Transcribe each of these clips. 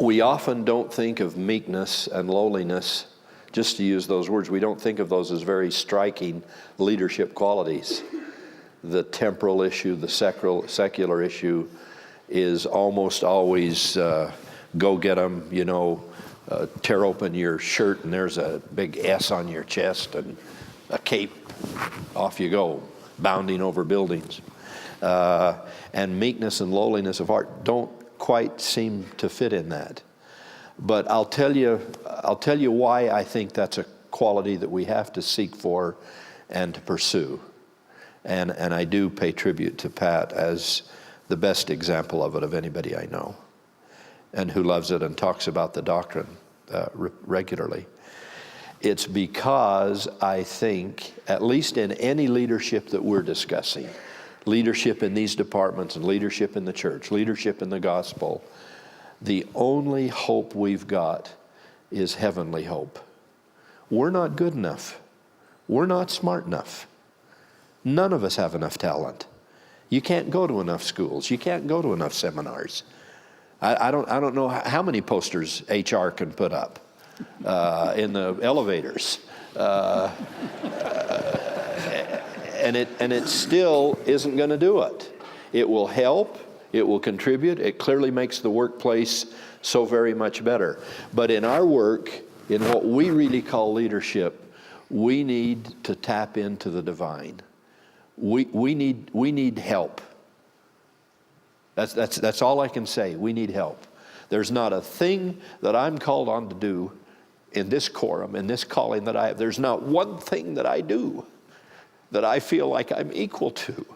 we often don't think of meekness and lowliness, just to use those words, we don't think of those as very striking leadership qualities. The temporal issue, the secular issue is almost always go get them, tear open your shirt and there's a big S on your chest and a cape, off you go, bounding over buildings. And meekness and lowliness of heart don't quite seem to fit in that. But I'll tell you why I think that's a quality that we have to seek for and to pursue. And I do pay tribute to Pat as the best example of it of anybody I know, and who loves it and talks about the doctrine regularly. It's because I think, at least in any leadership that we're discussing, leadership in these departments and leadership in the church, leadership in the gospel, the only hope we've got is heavenly hope. We're not good enough. We're not smart enough. None of us have enough talent. You can't go to enough schools. You can't go to enough seminars. I don't know how many posters HR can put up in the elevators. And it still isn't going to do it. It will help. It will contribute. It clearly makes the workplace so very much better. But in our work, in what we really call leadership, we need to tap into the divine. We need help. That's all I can say. We need help. There's not a thing that I'm called on to do in this quorum, in this calling that I have. There's not one thing that I do that I feel like I'm equal to.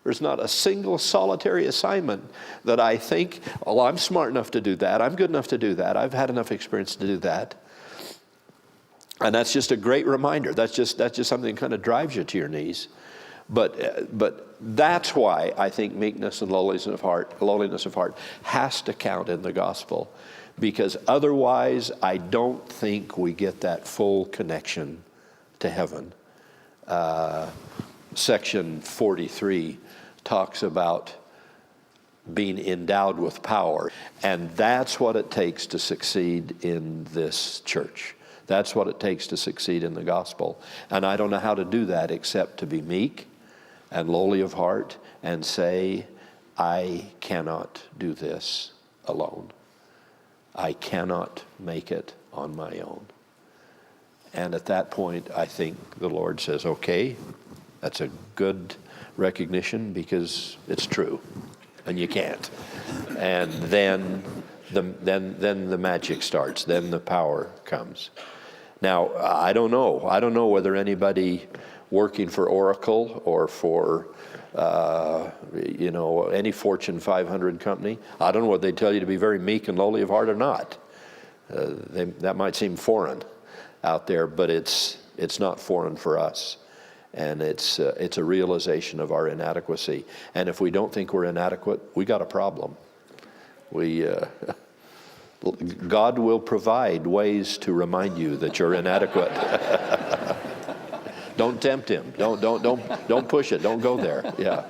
There's not a single solitary assignment that I think, oh, I'm smart enough to do that. I'm good enough to do that. I've had enough experience to do that. And that's just a great reminder. That's just something that kind of drives you to your knees. But that's why I think meekness and lowliness of heart has to count in the gospel. Because otherwise, I don't think we get that full connection to heaven. Section 43 talks about being endowed with power. And that's what it takes to succeed in this church. That's what it takes to succeed in the gospel. And I don't know how to do that except to be meek and lowly of heart and say, I cannot do this alone. I cannot make it on my own. And at that point, I think the Lord says, okay, that's a good recognition because it's true, and you can't. And then the magic starts. Then the power comes. Now, I don't know. I don't know whether anybody working for Oracle or for any Fortune 500 company, I don't know whether they tell you to be very meek and lowly of heart or not. That might seem foreign out there, but it's not foreign for us. And it's a realization of our inadequacy. And if we don't think we're inadequate, we got a problem. God will provide ways to remind you that you're inadequate. Don't tempt him. Don't push it. Don't go there. Yeah.